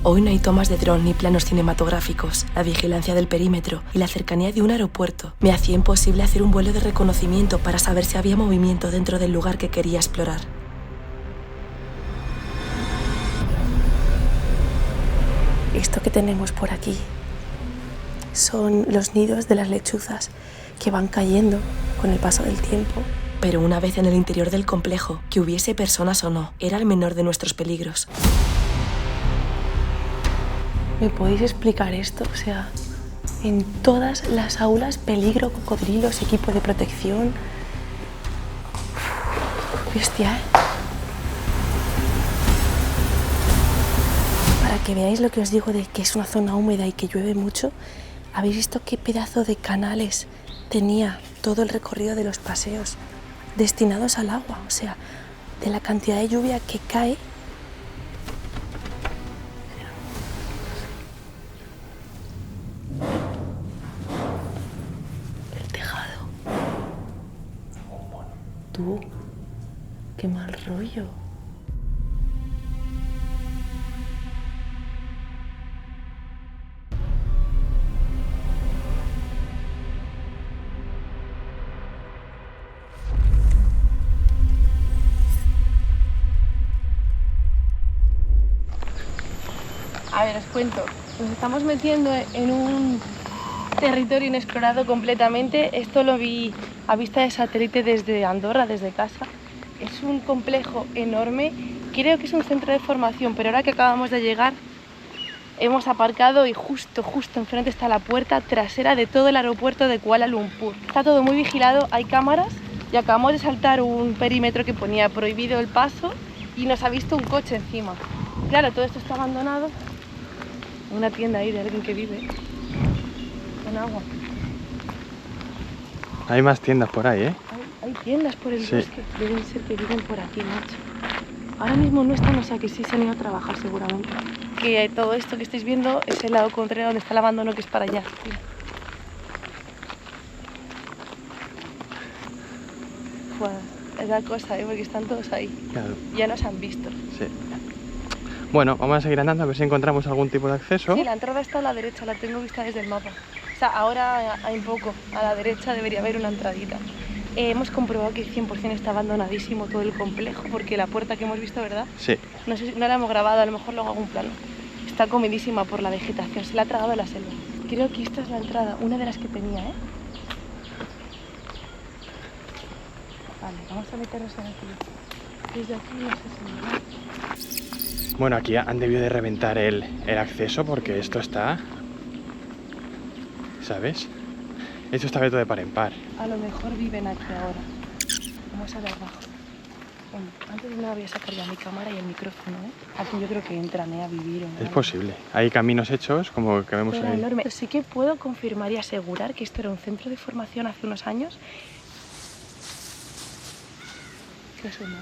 Hoy no hay tomas de dron ni planos cinematográficos. La vigilancia del perímetro y la cercanía de un aeropuerto me hacía imposible hacer un vuelo de reconocimiento para saber si había movimiento dentro del lugar que quería explorar. Esto que tenemos por aquí son los nidos de las lechuzas que van cayendo con el paso del tiempo. Pero una vez en el interior del complejo, que hubiese personas o no, era el menor de nuestros peligros. ¿Me podéis explicar esto? O sea, en todas las aulas, peligro, cocodrilos, equipo de protección. Bestia, ¿eh? Para que veáis lo que os digo de que es una zona húmeda y que llueve mucho, ¿habéis visto qué pedazo de canales tenía todo el recorrido de los paseos destinados al agua? O sea, de la cantidad de lluvia que cae. El tejado. Tú, qué mal rollo. A ver, os cuento. Nos estamos metiendo en un territorio inexplorado completamente. Esto lo vi a vista de satélite desde Andorra, desde casa. Es un complejo enorme. Creo que es un centro de formación, pero ahora que acabamos de llegar, hemos aparcado y justo enfrente está la puerta trasera de todo el aeropuerto de Kuala Lumpur. Está todo muy vigilado, hay cámaras y acabamos de saltar un perímetro que ponía prohibido el paso y nos ha visto un coche encima. Claro, todo esto está abandonado. Una tienda ahí de alguien que vive con agua. Hay más tiendas por ahí, ¿eh? Hay tiendas por el bosque. Deben ser que viven por aquí, macho. Ahora mismo no están, o sea que sí se han ido a trabajar seguramente. Que todo esto que estáis viendo es el lado contrario donde está el abandono, que es para allá. Mira. Bueno, es la cosa, ¿eh? Porque están todos ahí. Claro. Ya nos han visto. Sí. Bueno, vamos a seguir andando a ver si encontramos algún tipo de acceso. Sí, la entrada está a la derecha, la tengo vista desde el mapa. O sea, ahora hay un poco, a la derecha debería haber una entradita. Hemos comprobado que 100% está abandonadísimo todo el complejo, porque la puerta que hemos visto, ¿verdad? Sí. No sé si no la hemos grabado, a lo mejor luego hago un plano. Está comidísima por la vegetación, se la ha tragado la selva. Creo que esta es la entrada, una de las que tenía, ¿eh? Vale, vamos a meternos en aquí. Desde aquí no sé si... Bueno, aquí han debido de reventar el acceso porque esto está... ¿Sabes? Esto está abierto de par en par. A lo mejor viven aquí ahora. Vamos a ver abajo. Bueno, antes de nada voy a sacar ya mi cámara y el micrófono, ¿eh? Aquí yo creo que entran, a vivir. Es posible. Hay caminos hechos, como que vemos ahí. Enorme. Sí que puedo confirmar y asegurar que esto era un centro de formación hace unos años. ¿Qué suena?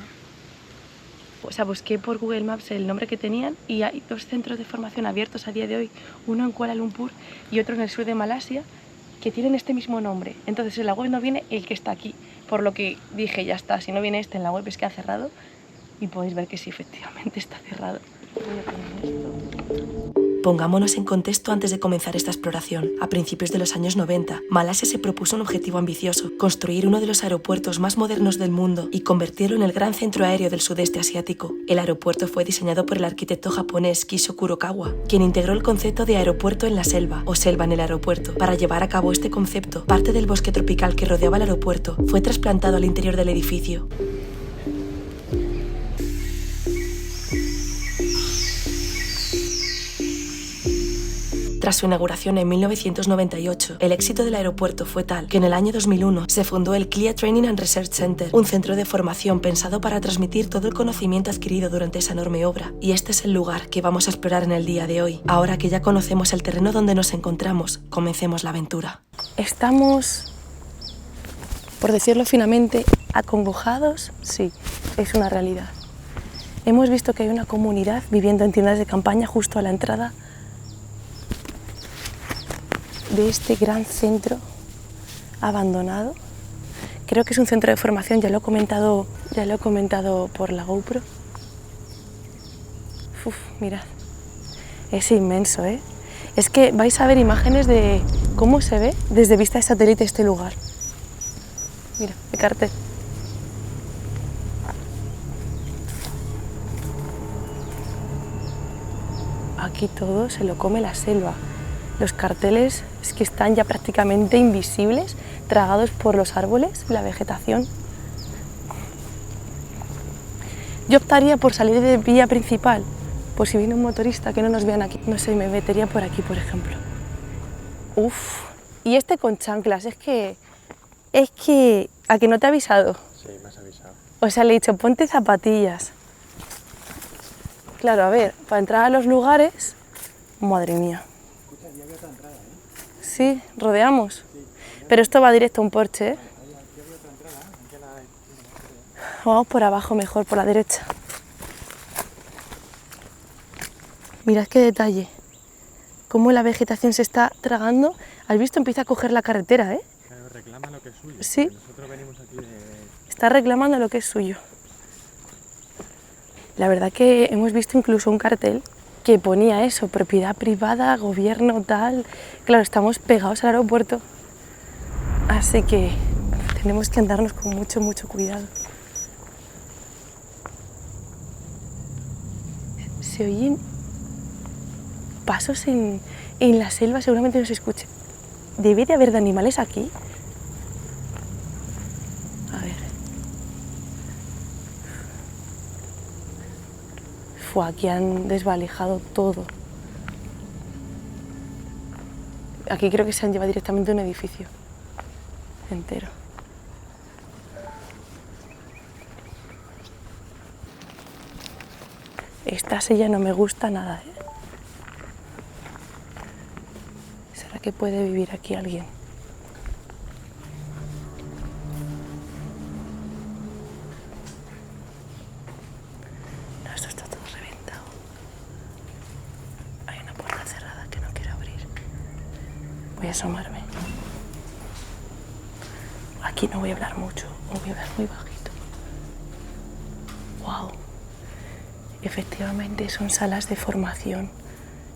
O sea, busqué por Google Maps el nombre que tenían y hay 2 centros de formación abiertos a día de hoy, uno en Kuala Lumpur y otro en el sur de Malasia, que tienen este mismo nombre. Entonces en la web no viene el que está aquí, por lo que dije, ya está, si no viene este en la web es que ha cerrado y podéis ver que sí, efectivamente está cerrado. Voy a poner esto. Pongámonos en contexto antes de comenzar esta exploración. A principios de los años 90, Malasia se propuso un objetivo ambicioso: construir uno de los aeropuertos más modernos del mundo y convertirlo en el gran centro aéreo del sudeste asiático. El aeropuerto fue diseñado por el arquitecto japonés Kisho Kurokawa, quien integró el concepto de aeropuerto en la selva o selva en el aeropuerto. Para llevar a cabo este concepto, parte del bosque tropical que rodeaba el aeropuerto fue trasplantado al interior del edificio. Tras su inauguración en 1998, el éxito del aeropuerto fue tal que en el año 2001 se fundó el CLIA Training and Research Center, un centro de formación pensado para transmitir todo el conocimiento adquirido durante esa enorme obra. Y este es el lugar que vamos a explorar en el día de hoy. Ahora que ya conocemos el terreno donde nos encontramos, comencemos la aventura. Estamos, por decirlo finamente, acongojados. Sí, es una realidad. Hemos visto que hay una comunidad viviendo en tiendas de campaña justo a la entrada de este gran centro abandonado. Creo que es un centro de formación, ya lo he comentado por la GoPro. Uf, mirad. Es inmenso, ¿eh? Es que vais a ver imágenes de cómo se ve desde vista de satélite este lugar. Mira, el cartel. Aquí todo se lo come la selva. Los carteles es que están ya prácticamente invisibles, tragados por los árboles y la vegetación. Yo optaría por salir de vía principal, por si viene un motorista que no nos vean aquí. No sé, me metería por aquí, por ejemplo. Uf, y este con chanclas, es que... ¿A que no te ha avisado? Sí, me has avisado. O sea, le he dicho, ponte zapatillas. Claro, a ver, para entrar a los lugares... Madre mía. Escucha, ya había otra entrada, ¿eh? Sí, rodeamos. Pero esto va directo a un porche, ¿eh? Aquí había otra entrada, Vamos por abajo mejor, por la derecha. Mirad qué detalle. Cómo la vegetación se está tragando. ¿Has visto? Empieza a coger la carretera, ¿eh? Claro, reclama lo que es suyo. Sí. Nosotros venimos aquí de... Está reclamando lo que es suyo. La verdad que hemos visto incluso un cartel que ponía eso, propiedad privada, gobierno, tal. Claro, estamos pegados al aeropuerto. Así que tenemos que andarnos con mucho, mucho cuidado. Se oyen pasos en la selva, seguramente no se escuche. ¿Debe de haber de animales aquí? A ver. Aquí han desvalijado todo. Aquí creo que se han llevado directamente un edificio entero. Esta silla no me gusta nada, ¿eh? ¿Será que puede vivir aquí alguien? No, esto está todo reventado. Hay una puerta cerrada que no quiero abrir. Voy a asomarme. Aquí no voy a hablar mucho, voy a hablar muy bajito. ¡Wow! Efectivamente son salas de formación,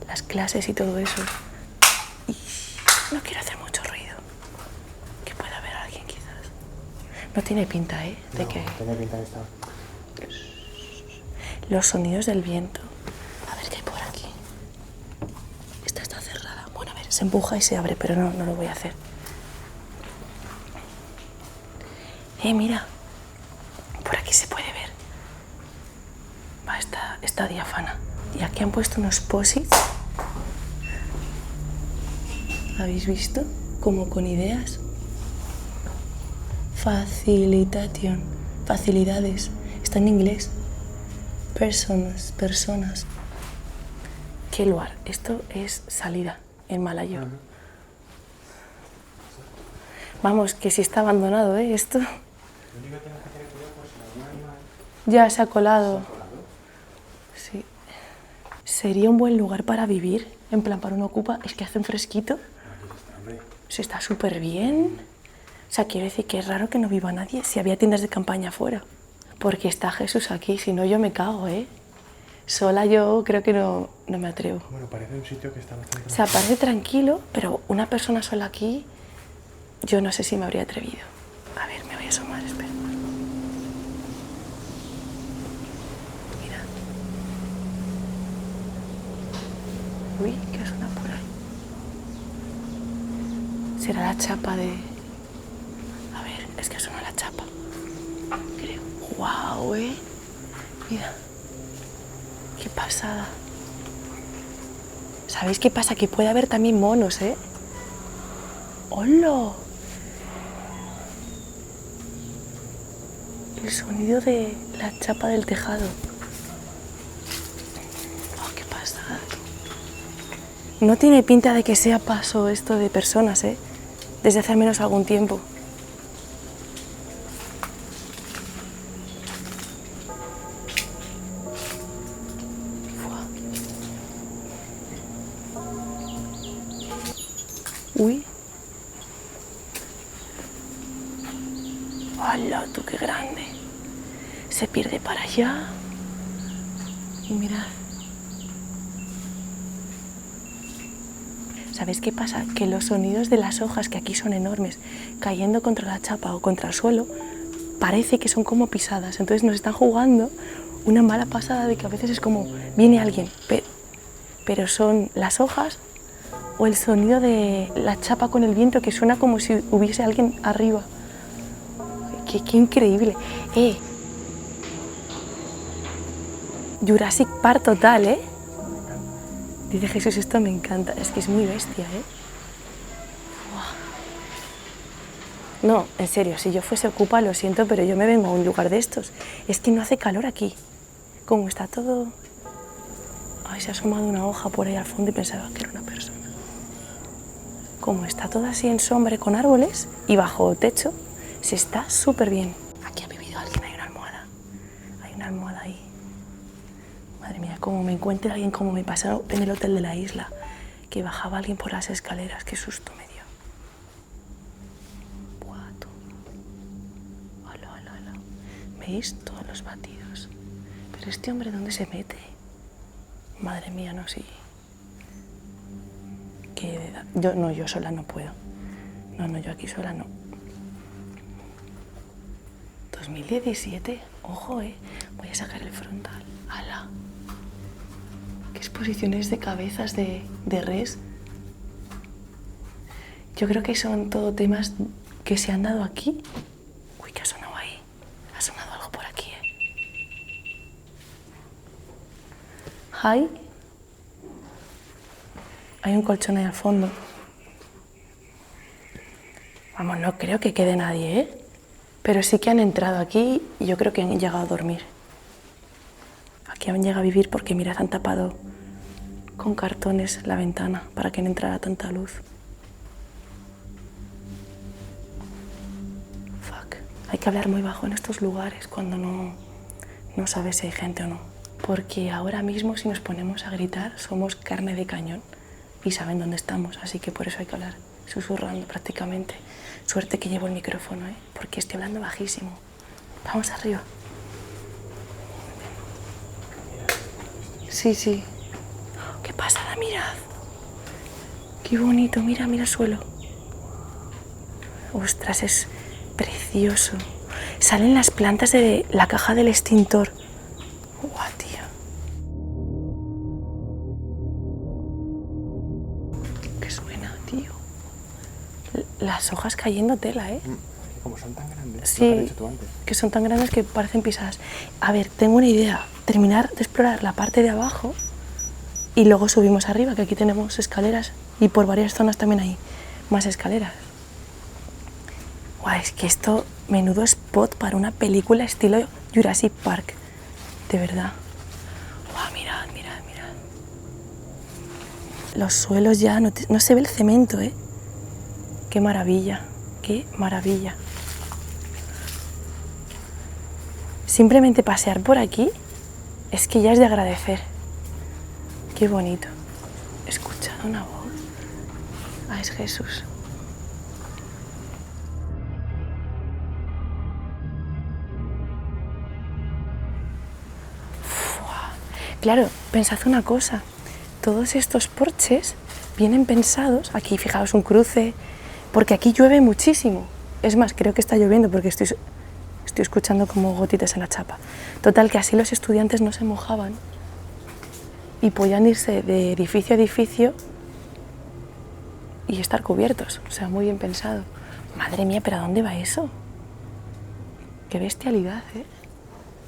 las clases y todo eso. Y no quiero hacer mucho ruido, que pueda haber alguien quizás. No tiene pinta, ¿eh? De que... Tiene pinta de estar... Los sonidos del viento. A ver qué hay por aquí. Esta está cerrada. Bueno, a ver, se empuja y se abre, pero no lo voy a hacer. Mira. Por aquí se puede ver. Va, está diáfana. Y aquí han puesto unos posits. ¿Habéis visto? Como con ideas. Facilitation. Facilidades. Está en inglés. Personas. ¿Qué lugar? Esto es salida en malayo. Vamos, que si está abandonado, ¿eh? Esto. Ya se ha colado. Sí. Sería un buen lugar para vivir, en plan para uno ocupa. Es que hace un fresquito. Se está súper bien. O sea, quiero decir que es raro que no viva nadie si había tiendas de campaña afuera. Porque está Jesús aquí, si no yo me cago, ¿eh? Sola yo creo que no me atrevo. Bueno, parece un sitio que está bastante... O sea, parece tranquilo, pero una persona sola aquí, yo no sé si me habría atrevido. A ver, me voy a asomar, espera. Mira. Uy, ¿qué suena por ahí? Será la chapa de... A ver, es que suena la chapa. Creo. ¡Guau, eh! Mira. ¡Qué pasada! ¿Sabéis qué pasa? Que puede haber también monos, ¿eh? ¡Hola! El sonido de la chapa del tejado. ¡Oh, qué pasada! No tiene pinta de que sea paso esto de personas, ¿eh? Desde hace al menos algún tiempo. Uy. ¡Hala, tú qué grande! Se pierde para allá. Y mirad. ¿Sabéis qué pasa? Que los sonidos de las hojas, que aquí son enormes, cayendo contra la chapa o contra el suelo, parece que son como pisadas. Entonces nos están jugando una mala pasada de que a veces es como, viene alguien, pero son las hojas o el sonido de la chapa con el viento que suena como si hubiese alguien arriba. ¡Qué increíble! Jurassic Park total, ¿eh? Dice Jesús, esto me encanta, es que es muy bestia, ¿eh? Wow. No, en serio, si yo fuese Ocupa, lo siento, pero yo me vengo a un lugar de estos. Es que no hace calor aquí. Como está todo... Ay, se ha asomado una hoja por ahí al fondo y pensaba que era una persona. Como está todo así en sombra con árboles y bajo techo, se está súper bien. Aquí ha vivido alguien, hay una almohada. Hay una almohada ahí. Madre mía, como me encuentre alguien como me pasó en el hotel de la isla, que bajaba alguien por las escaleras, qué susto me dio. Buah, tú. Hola, hola, hola. ¿Veis? Todos los batidos. Pero este hombre, ¿dónde se mete? Madre mía, no, sí. Yo sola no puedo. No, yo aquí sola no. 2017, ojo, voy a sacar el frontal. ¡Hala! ¡Qué exposiciones de cabezas de res! Yo creo que son todo temas que se han dado aquí. Uy, ¿qué ha sonado ahí? Ha sonado algo por aquí, ¡Ay! Hay un colchón ahí al fondo. Vamos, no creo que quede nadie, ¿eh? Pero sí que han entrado aquí y yo creo que han llegado a dormir. Aquí han llegado a vivir porque, mirad, han tapado con cartones la ventana para que no entrara tanta luz. Fuck. Hay que hablar muy bajo en estos lugares cuando no sabes si hay gente o no. Porque ahora mismo si nos ponemos a gritar somos carne de cañón y saben dónde estamos, así que por eso hay que hablar susurrando prácticamente. Suerte que llevo el micrófono, porque estoy hablando bajísimo. Vamos arriba. Sí, sí. ¡Qué pasada! Mirad. ¡Qué bonito! Mira el suelo. ¡Ostras! Es precioso. Salen las plantas de la caja del extintor. ¡Guau, tío! ¿Qué suena, tío? Las hojas cayendo tela, Como son tan grandes, sí, lo que has dicho tú antes. Que son tan grandes que parecen pisadas. A ver, tengo una idea. Terminar de explorar la parte de abajo y luego subimos arriba, que aquí tenemos escaleras y por varias zonas también hay más escaleras. Guau, es que esto, menudo spot para una película estilo Jurassic Park. De verdad. Guau, mirad. Los suelos ya, no se ve el cemento, Qué maravilla, qué maravilla. Simplemente pasear por aquí es que ya es de agradecer. Qué bonito. He escuchado una voz. Ah, es Jesús. Claro, pensad una cosa. Todos estos porches vienen pensados. Aquí, fijaos, un cruce. Porque aquí llueve muchísimo. Es más, creo que está lloviendo porque estoy escuchando como gotitas en la chapa. Total, que así los estudiantes no se mojaban y podían irse de edificio a edificio y estar cubiertos. O sea, muy bien pensado. Madre mía, ¿pero a dónde va eso? Qué bestialidad,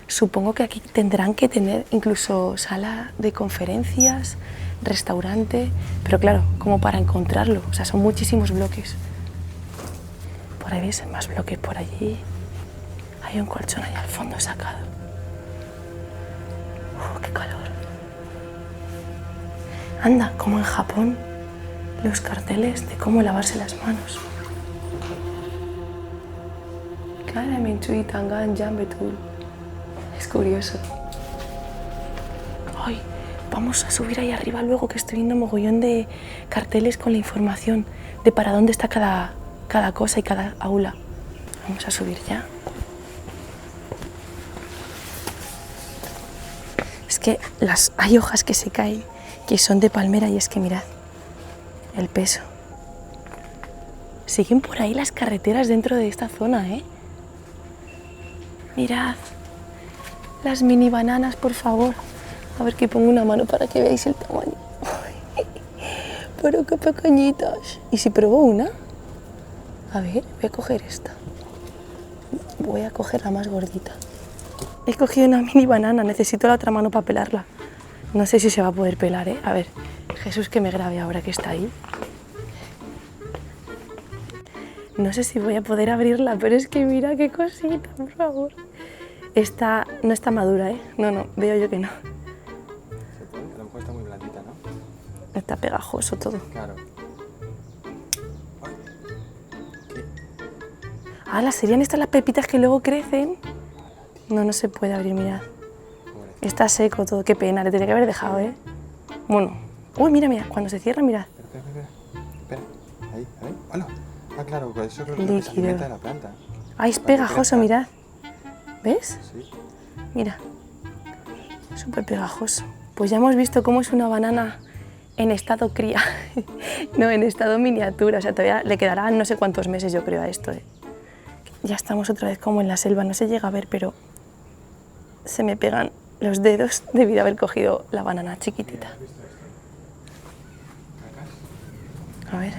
Supongo que aquí tendrán que tener incluso sala de conferencias, restaurante, pero claro, como para encontrarlo. O sea, son muchísimos bloques. Por ahí veis más bloques por allí. Hay un colchón ahí al fondo sacado. ¡Qué calor! Anda, como en Japón, los carteles de cómo lavarse las manos. Es curioso. Ay, vamos a subir ahí arriba luego, que estoy viendo mogollón de carteles con la información de para dónde está cada cosa y cada aula. Vamos a subir ya. Es que hay hojas que se caen, que son de palmera, y es que mirad, el peso. Siguen por ahí las carreteras dentro de esta zona, ¿eh? Mirad. Las mini bananas, por favor. A ver que pongo una mano para que veáis el tamaño. Pero qué pequeñitas. ¿Y si pruebo una? A ver, voy a coger esta. Voy a coger la más gordita. He cogido una mini banana, necesito la otra mano para pelarla. No sé si se va a poder pelar, ¿eh? A ver, Jesús que me grabe ahora que está ahí. No sé si voy a poder abrirla, pero es que mira qué cosita, por favor. Esta no está madura, ¿eh? No, veo yo que no. A lo mejor está muy blandita, ¿no? Está pegajoso todo. Claro. Ah, ¿las serían estas las pepitas que luego crecen? No se puede abrir, mirad. Está seco todo, qué pena, le tenía que haber dejado, ¿eh? Bueno. Uy, mira, cuando se cierra, mirad. Espera. Ahí. ¡Hola! Ah, claro, pues eso creo que es lo que se alimenta de la planta. Ah, es pegajoso, mirad. ¿Ves? Sí. Mira. Súper pegajoso. Pues ya hemos visto cómo es una banana en estado cría. No, en estado miniatura. O sea, todavía le quedarán no sé cuántos meses, yo creo, a esto, ¿eh? Ya estamos otra vez como en la selva. No se llega a ver, pero se me pegan los dedos debido a haber cogido la banana chiquitita. A ver.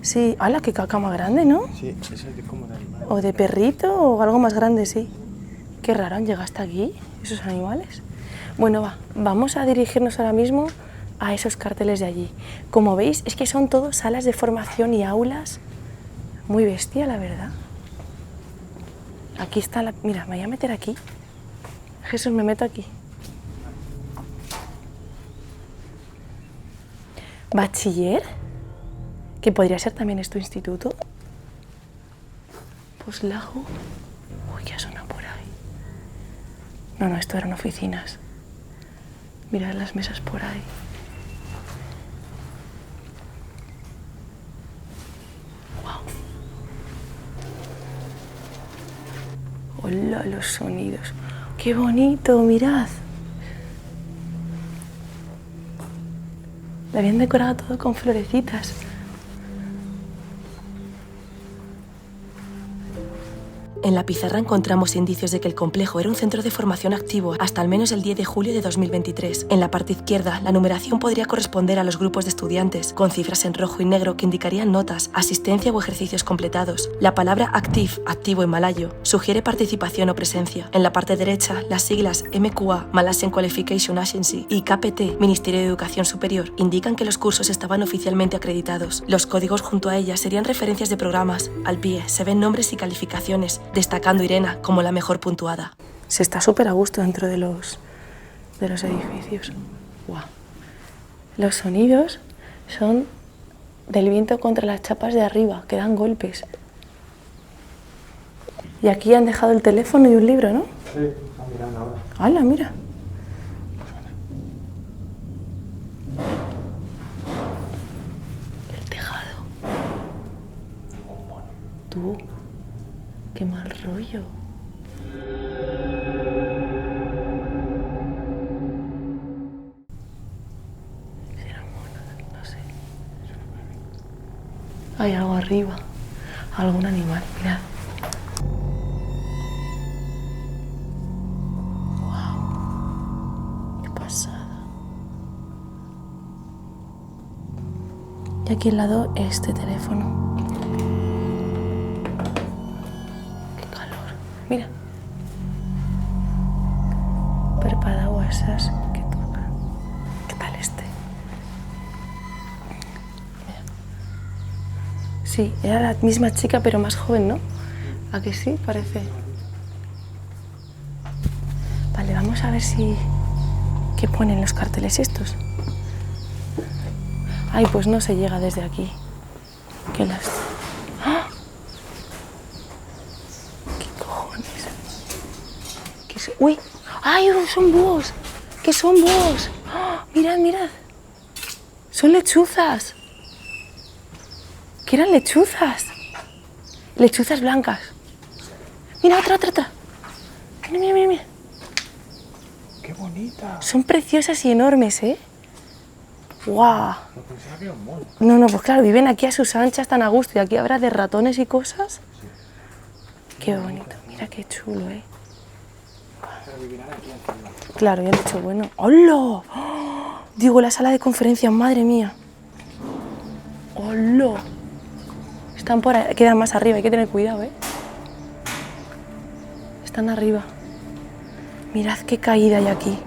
Sí, ¡hala, qué caca más grande!, ¿no? Sí, eso es como de animal. O de perrito o algo más grande, sí. Qué raro, han llegado hasta aquí esos animales. Bueno, vamos a dirigirnos ahora mismo a esos carteles de allí. Como veis, es que son todos salas de formación y aulas. Muy bestia, la verdad. Aquí está la... Mira, me voy a meter aquí. Jesús, me meto aquí. ¿Bachiller? ¿Que podría ser también esto instituto? Pues lago. Uy, ¿qué suena por ahí? No, esto eran oficinas. Mirad las mesas por ahí. Wow. Hola, los sonidos. ¡Qué bonito! Mirad. Le habían decorado todo con florecitas. En la pizarra encontramos indicios de que el complejo era un centro de formación activo hasta al menos el 10 de julio de 2023. En la parte izquierda, la numeración podría corresponder a los grupos de estudiantes, con cifras en rojo y negro que indicarían notas, asistencia o ejercicios completados. La palabra active, activo en malayo, sugiere participación o presencia. En la parte derecha, las siglas MQA, Malaysian Qualification Agency, y KPT, Ministerio de Educación Superior, indican que los cursos estaban oficialmente acreditados. Los códigos junto a ellas serían referencias de programas. Al pie se ven nombres y calificaciones, destacando Irena como la mejor puntuada. Se está súper a gusto dentro de los edificios. Wow. Los sonidos son del viento contra las chapas de arriba, que dan golpes. Y aquí han dejado el teléfono y un libro, ¿no? Sí, están mirando ahora. ¡Hala, mira! El tejado. Tú. ¡Qué mal rollo! ¿Será mono? No sé. Hay algo arriba. Algún animal, mirad. ¡Wow! ¡Qué pasada! Y aquí al lado este teléfono. Mira. Parpadaguasas que tocan. ¿Qué tal este? Mira. Sí, era la misma chica pero más joven, ¿no? ¿A que sí? Parece. Vale, vamos a ver si... ¿Qué ponen los carteles estos? Ay, pues no se llega desde aquí. Qué lástima. ¡Ah! ¡Uy! ¡Ay, son búhos! ¿Qué son búhos? ¡Oh! ¡Mirad, mirad! ¡Son lechuzas! ¿Qué eran lechuzas? Lechuzas blancas. Mira, otra. Mira. ¡Qué bonita! Son preciosas y enormes, ¿eh? ¡Guau! No pensaba que era un mono. No, no, pues claro, viven aquí a sus anchas tan a gusto y aquí habrá de ratones y cosas. Qué bonito, mira qué chulo, ¿eh? Pero vivirán aquí encima. Claro, ya han dicho, bueno. ¡Hola! ¡Oh! Digo, la sala de conferencias, madre mía. ¡Hola! Están por ahí, quedan más arriba, hay que tener cuidado, ¿eh? Están arriba. Mirad qué caída hay aquí.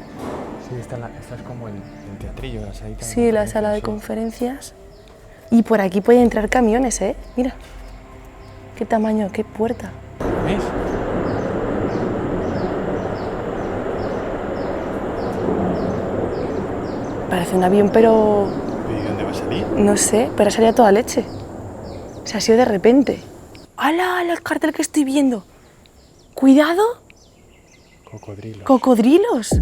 Sí, esta es como el teatrillo, la salita. Sí, la sala de conferencias. Y por aquí pueden entrar camiones, ¿eh? Mira. Qué tamaño, qué puerta. ¿Ves? Parece un avión, pero ¿Y dónde va a salir? no sé, pero salía toda leche. Se ha sido de repente. ¡Hala! El cartel que estoy viendo. ¡Cuidado! Cocodrilo. ¡Cocodrilos!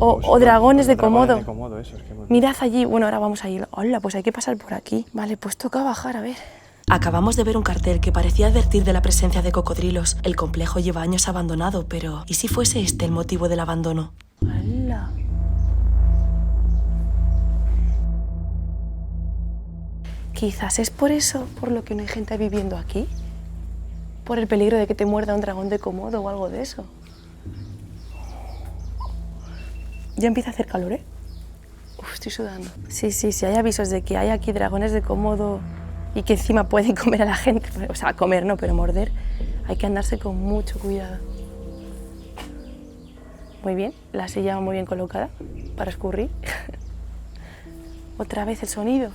O dragones de Komodo. Dragones de Komodo, esos que hemos visto. Mirad allí. Bueno, ahora vamos a ir. Hola, pues hay que pasar por aquí. Vale, pues toca bajar, a ver. Acabamos de ver un cartel que parecía advertir de la presencia de cocodrilos. El complejo lleva años abandonado, pero ¿y si fuese este el motivo del abandono? ¡Hala! Quizás es por eso por lo que no hay gente viviendo aquí. Por el peligro de que te muerda un dragón de Komodo o algo de eso. Ya empieza a hacer calor, ¿eh? Uf, estoy sudando. Sí, hay avisos de que hay aquí dragones de Komodo y que encima pueden comer a la gente. O sea, comer no, pero morder. Hay que andarse con mucho cuidado. Muy bien, la silla muy bien colocada para escurrir. Otra vez el sonido.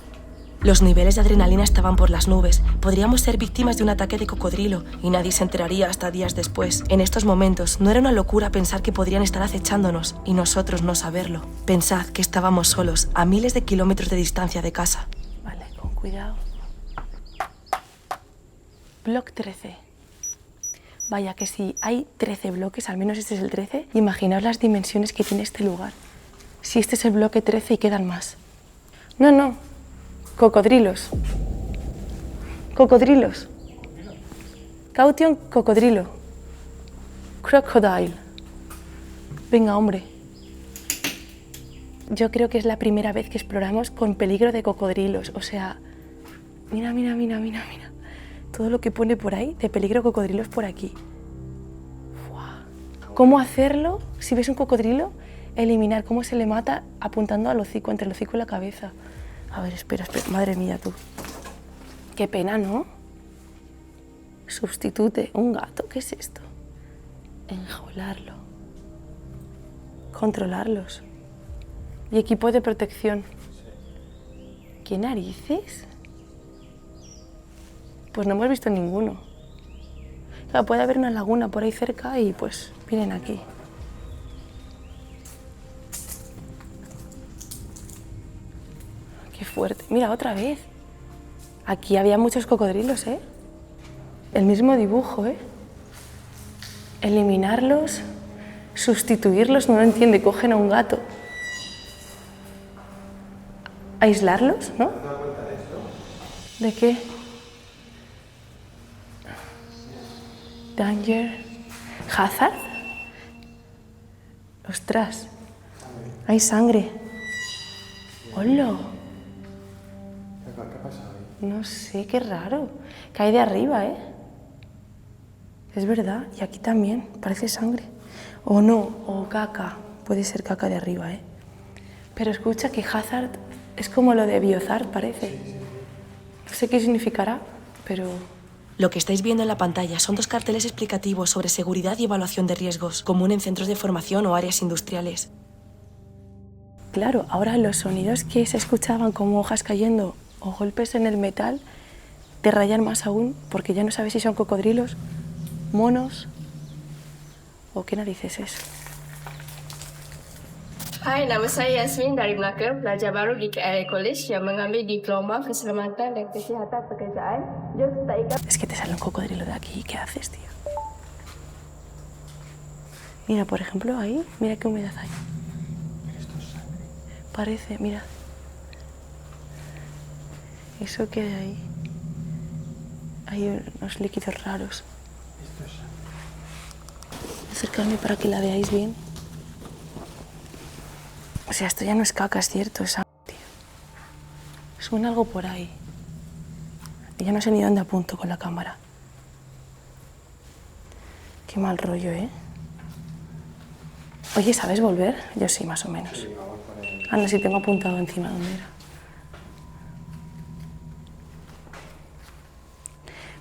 Los niveles de adrenalina estaban por las nubes. Podríamos ser víctimas de un ataque de cocodrilo y nadie se enteraría hasta días después. En estos momentos no era una locura pensar que podrían estar acechándonos y nosotros no saberlo. Pensad que estábamos solos a miles de kilómetros de distancia de casa. Vale, con cuidado. Bloque 13. Vaya que si hay 13 bloques, al menos este es el 13, imaginaos las dimensiones que tiene este lugar. Si este es el bloque 13 y quedan más. No. Cocodrilos. Cocodrilos. Caution cocodrilo. Crocodile. Venga, hombre. Yo creo que es la primera vez que exploramos con peligro de cocodrilos. O sea, mira. Todo lo que pone por ahí de peligro cocodrilos por aquí. ¡Fua! ¿Cómo hacerlo? Si ves un cocodrilo, eliminar cómo se le mata apuntando al hocico, entre el hocico y la cabeza. A ver, espera. Madre mía, tú. Qué pena, ¿no? Substitute. ¿Un gato? ¿Qué es esto? Enjaularlo. Controlarlos. Y equipo de protección. ¿Qué narices? Pues no hemos visto ninguno. Claro, puede haber una laguna por ahí cerca y pues miren aquí. Qué fuerte. Mira, otra vez. Aquí había muchos cocodrilos, ¿eh? El mismo dibujo, ¿eh? Eliminarlos, sustituirlos, no lo entiende, cogen a un gato. Aislarlos, ¿no? ¿Te das cuenta de esto? ¿De qué? Danger. Hazard. Ostras. Hay sangre. ¡Hola! ¿Qué ha pasado ahí? No sé, qué raro. Cae de arriba, ¿eh? Es verdad, y aquí también, parece sangre. O no, o caca. Puede ser caca de arriba, ¿eh? Pero escucha que Hazard es como lo de Biozard, parece. No sé qué significará, pero... Lo que estáis viendo en la pantalla son 2 carteles explicativos sobre seguridad y evaluación de riesgos, común en centros de formación o áreas industriales. Claro, ahora los sonidos que se escuchaban como hojas cayendo o golpes en el metal te rayan más aún porque ya no sabes si son cocodrilos, monos o qué narices es. Hai, nama saya Yasmin dari Melaka, pelajar baru di KLA College yang mengambil diploma keselamatan dan kesihatan pekerjaan. Jom kita ikat. Es que te sale un cocodrilo de aquí, ¿qué haces, tío? Mira, por ejemplo, ahí, mira qué humedad hay. Esto es sangre. Parece, mira. Eso que hay ahí. Hay unos líquidos raros. Esto es sangre. Acercarme para que la veáis bien. O sea, esto ya no es caca, es cierto, es sangre, tío. Suena algo por ahí. Y ya no sé ni dónde apunto con la cámara. Qué mal rollo, ¿eh? Oye, ¿sabes volver? Yo sí, más o menos. Sí, vamos por el... Ah, no, sí, tengo apuntado encima dónde era.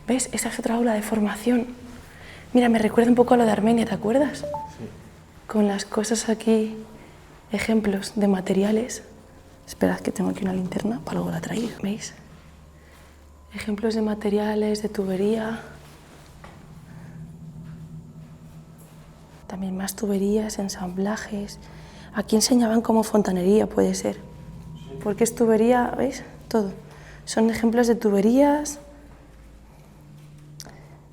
¿Ves? Esa es otra aula de formación. Mira, me recuerda un poco a lo de Armenia, ¿te acuerdas? Sí. Con las cosas aquí, ejemplos de materiales. Esperad que tengo aquí una linterna, para luego la traigo, ¿veis? Ejemplos de materiales, de tubería. También más tuberías, ensamblajes. Aquí enseñaban como fontanería, puede ser. Porque es tubería, ¿veis? Todo. Son ejemplos de tuberías,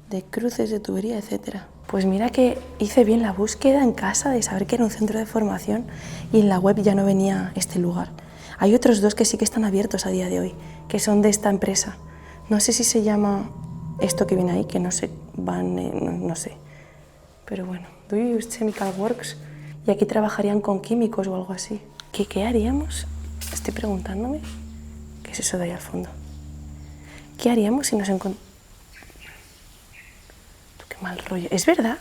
de cruces de tubería, etc. Pues mira que hice bien la búsqueda en casa de saber que era un centro de formación y en la web ya no venía este lugar. Hay otros dos que sí que están abiertos a día de hoy, que son de esta empresa. No sé si se llama esto que viene ahí, que no sé, no sé. Pero bueno, Do You Use Chemical Works? Y aquí trabajarían con químicos o algo así. ¿Qué haríamos? Estoy preguntándome. ¿Qué es eso de ahí al fondo? ¿Qué haríamos si nos encontramos? Qué mal rollo. Es verdad,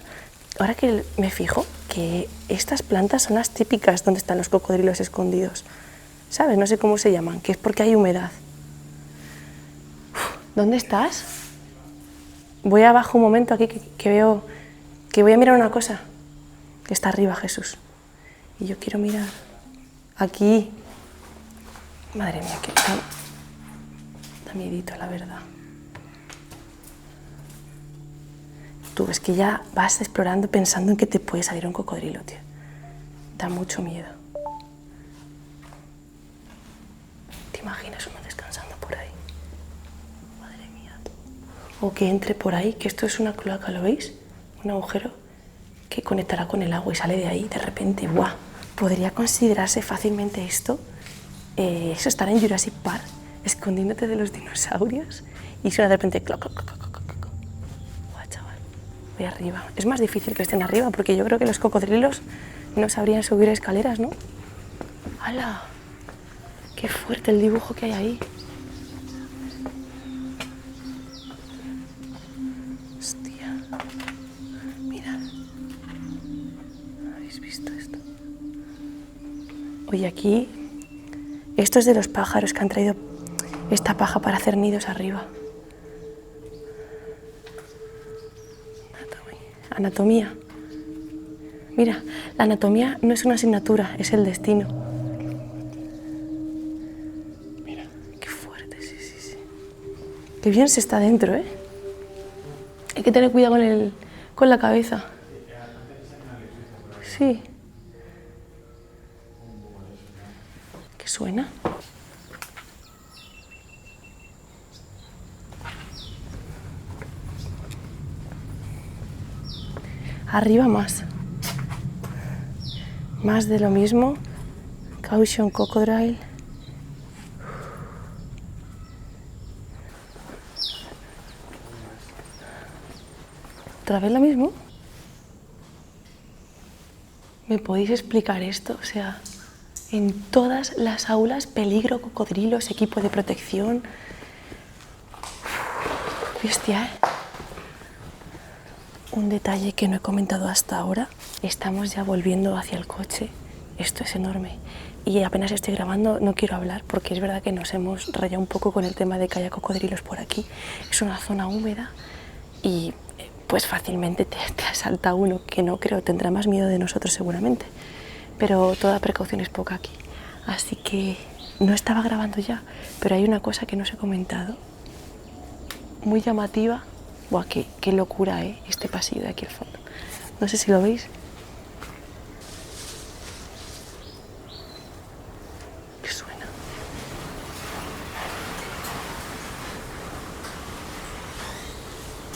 ahora que me fijo, que estas plantas son las típicas donde están los cocodrilos escondidos. ¿Sabes? No sé cómo se llaman, que es porque hay humedad. ¿Dónde estás? Voy abajo un momento aquí que veo... Que voy a mirar una cosa, que está arriba Jesús. Y yo quiero mirar aquí. Madre mía, que da miedito, la verdad. Tú, es que ya vas explorando pensando en que te puede salir un cocodrilo, tío. Da mucho miedo. ¿Te imaginas uno descansando por ahí? Madre mía. O que entre por ahí, que esto es una cloaca, ¿lo veis? Un agujero que conectará con el agua y sale de ahí de repente. ¡Buah! Podría considerarse fácilmente esto, eso estar en Jurassic Park, escondiéndote de los dinosaurios y suena de repente cloc, cloc, cloc, cloc, cloc. ¡Buah, chaval! Voy arriba. Es más difícil que estén arriba porque yo creo que los cocodrilos no sabrían subir escaleras, ¿no? ¡Hala! ¡Qué fuerte el dibujo que hay ahí! Oye, aquí, esto es de los pájaros que han traído esta paja para hacer nidos arriba. Anatomía. Mira, la anatomía no es una asignatura, es el destino. Mira. Qué fuerte, sí. Qué bien se está dentro, ¿eh? Hay que tener cuidado con la cabeza. Sí. ¿Suena? Arriba más. Más de lo mismo. Caution Crocodile. ¿Otra vez lo mismo? ¿Me podéis explicar esto? O sea... En todas las aulas, peligro, cocodrilos, equipo de protección. Bestia, ¿eh? Un detalle que no he comentado hasta ahora. Estamos ya volviendo hacia el coche. Esto es enorme. Y apenas estoy grabando, no quiero hablar porque es verdad que nos hemos rayado un poco con el tema de que haya cocodrilos por aquí. Es una zona húmeda y pues fácilmente te asalta uno que no creo tendrá más miedo de nosotros seguramente. Pero toda precaución es poca aquí. Así que no estaba grabando ya, pero hay una cosa que no os he comentado, muy llamativa. Buah, qué locura, ¿eh? Este pasillo de aquí al fondo. No sé si lo veis. ¿Qué suena?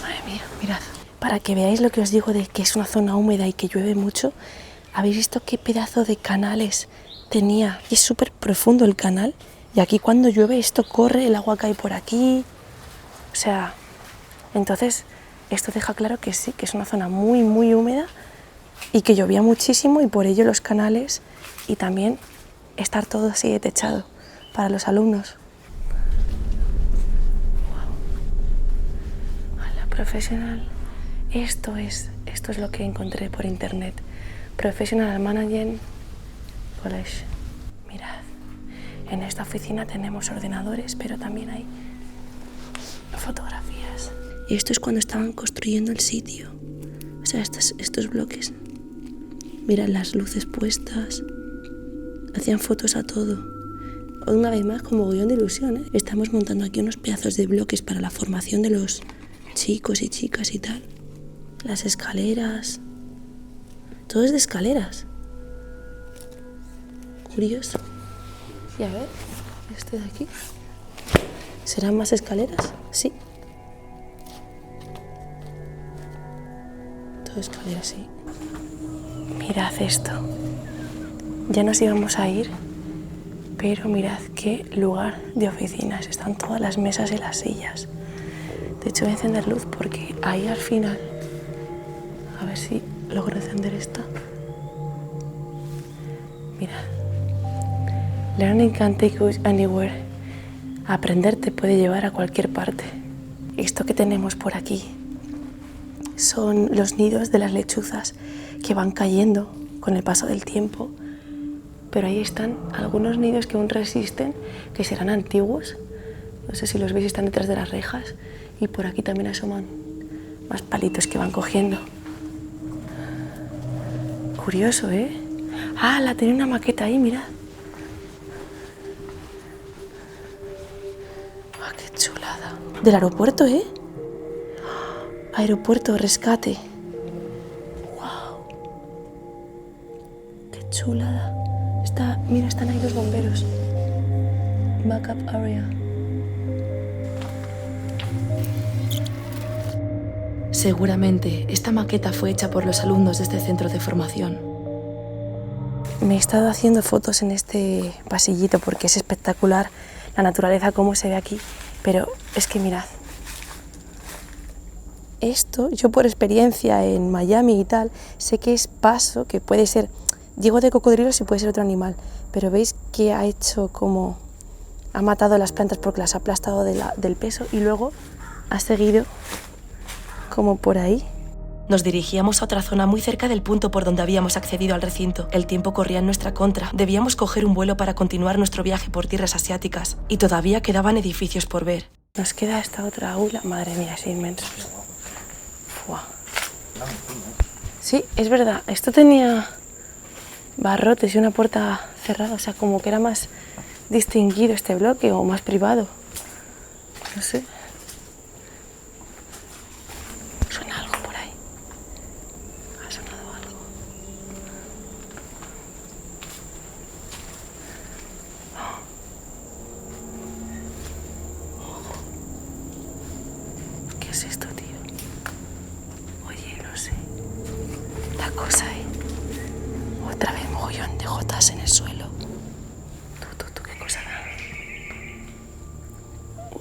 Madre mía, mirad. Para que veáis lo que os digo de que es una zona húmeda y que llueve mucho, ¿habéis visto qué pedazo de canales tenía? Es súper profundo el canal y aquí cuando llueve esto corre, el agua cae por aquí. O sea, entonces esto deja claro que sí, que es una zona muy, muy húmeda y que llovía muchísimo y por ello los canales y también estar todo así de techado para los alumnos. Professional. Esto es lo que encontré por internet. Professional Management College. Mirad, en esta oficina tenemos ordenadores, pero también hay fotografías. Y esto es cuando estaban construyendo el sitio. O sea, estos bloques. Mirad las luces puestas. Hacían fotos a todo. Una vez más, con mogollón de ilusión, ¿eh? Estamos montando aquí unos pedazos de bloques para la formación de los chicos y chicas y tal. Las escaleras. Todo es de escaleras. Curioso. Y a ver, este de aquí. ¿Serán más escaleras? Sí. Todo escaleras, sí. Mirad esto. Ya nos íbamos a ir, pero mirad qué lugar de oficinas. Están todas las mesas y las sillas. De hecho, voy a encender luz porque ahí al final, a ver si logro encender esta. Mirad. Learning can take you anywhere. Aprender te puede llevar a cualquier parte. Esto que tenemos por aquí son los nidos de las lechuzas que van cayendo con el paso del tiempo. Pero ahí están algunos nidos que aún resisten, que serán antiguos. No sé si los veis, están detrás de las rejas. Y por aquí también asoman más palitos que van cogiendo. Curioso, ¿eh? Ah, la tenía una maqueta ahí, mirad. Ah, qué chulada. Del aeropuerto, ¿eh? Aeropuerto, rescate. Wow. Qué chulada. Mira, están ahí los bomberos. Backup area. Seguramente esta maqueta fue hecha por los alumnos de este centro de formación. Me he estado haciendo fotos en este pasillito porque es espectacular la naturaleza, cómo se ve aquí. Pero es que mirad. Esto, yo por experiencia en Miami y tal, sé que es paso, que puede ser... Digo de cocodrilos y puede ser otro animal, pero veis que ha hecho como... Ha matado las plantas porque las ha aplastado del peso y luego ha seguido como por ahí. Nos dirigíamos a otra zona muy cerca del punto por donde habíamos accedido al recinto. El tiempo corría en nuestra contra. Debíamos coger un vuelo para continuar nuestro viaje por tierras asiáticas. Y todavía quedaban edificios por ver. Nos queda esta otra aula. Madre mía, es inmenso. Fua. Sí, es verdad. Esto tenía barrotes y una puerta cerrada. O sea, como que era más distinguido este bloque o más privado. No sé. Suena algo por ahí. Ha sonado algo. ¿Qué es esto, tío? Oye, no sé. La cosa ahí. Otra vez mogollón de gotas en el suelo. Tú, qué cosa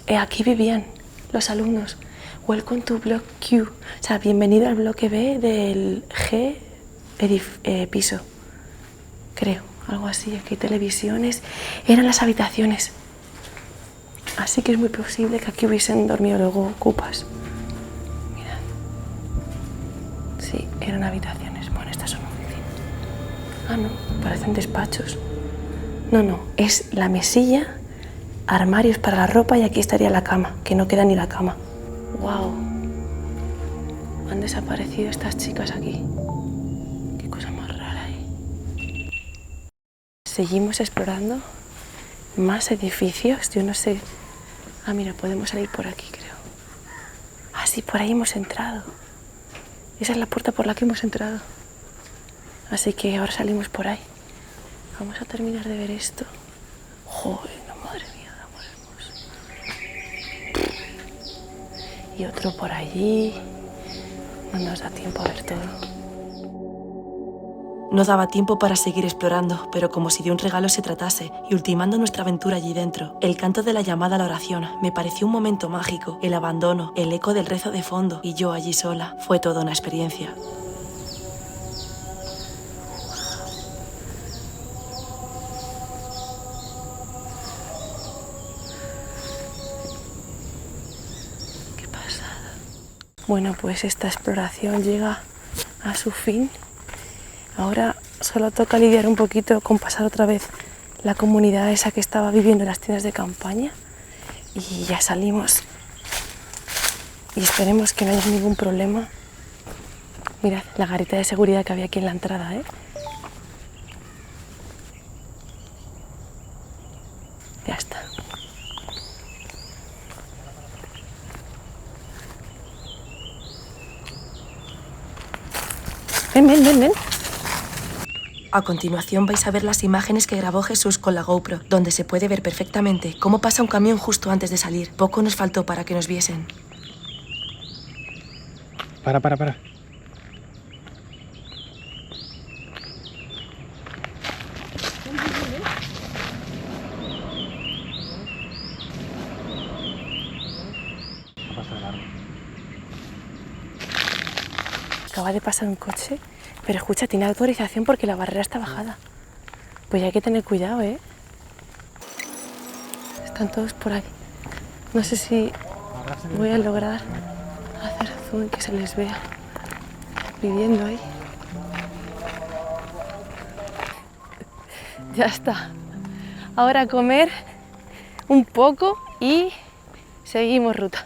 da. Aquí vivían los alumnos. Welcome to Block Q. O sea, bienvenido al bloque B del G piso. Creo, algo así. Aquí hay televisiones. Eran las habitaciones. Así que es muy posible que aquí hubiesen dormido luego ocupas. Mirad. Sí, eran habitaciones. Bueno, estas son oficinas. Ah, no, parecen despachos. No, es la mesilla, armarios para la ropa y aquí estaría la cama, que no queda ni la cama. ¡Wow! Han desaparecido estas chicas aquí. Qué cosa más rara ahí. Seguimos explorando más edificios. Yo no sé... Ah, mira, podemos salir por aquí, creo. Ah, sí, por ahí hemos entrado. Esa es la puerta por la que hemos entrado. Así que ahora salimos por ahí. Vamos a terminar de ver esto. Joder, no, madre mía, amor hermoso. Y otro por allí. No nos da tiempo a ver todo. No daba tiempo para seguir explorando, pero como si de un regalo se tratase, y ultimando nuestra aventura allí dentro, el canto de la llamada a la oración me pareció un momento mágico. El abandono, el eco del rezo de fondo y yo allí sola. Fue toda una experiencia. Bueno, pues esta exploración llega a su fin. Ahora solo toca lidiar un poquito con pasar otra vez la comunidad esa que estaba viviendo en las tiendas de campaña y ya salimos. Y esperemos que no haya ningún problema. Mirad la garita de seguridad que había aquí en la entrada, ¿eh? Ya está. Ven, ven, ven, ven. A continuación vais a ver las imágenes que grabó Jesús con la GoPro, donde se puede ver perfectamente cómo pasa un camión justo antes de salir. Poco nos faltó para que nos viesen. Para. Pasa de largo. Acaba de pasar un coche, pero escucha, tiene autorización porque la barrera está bajada. Pues hay que tener cuidado, ¿eh? Están todos por ahí. No sé si voy a lograr hacer zoom y que se les vea viviendo ahí. Ya está. Ahora a comer un poco y seguimos ruta.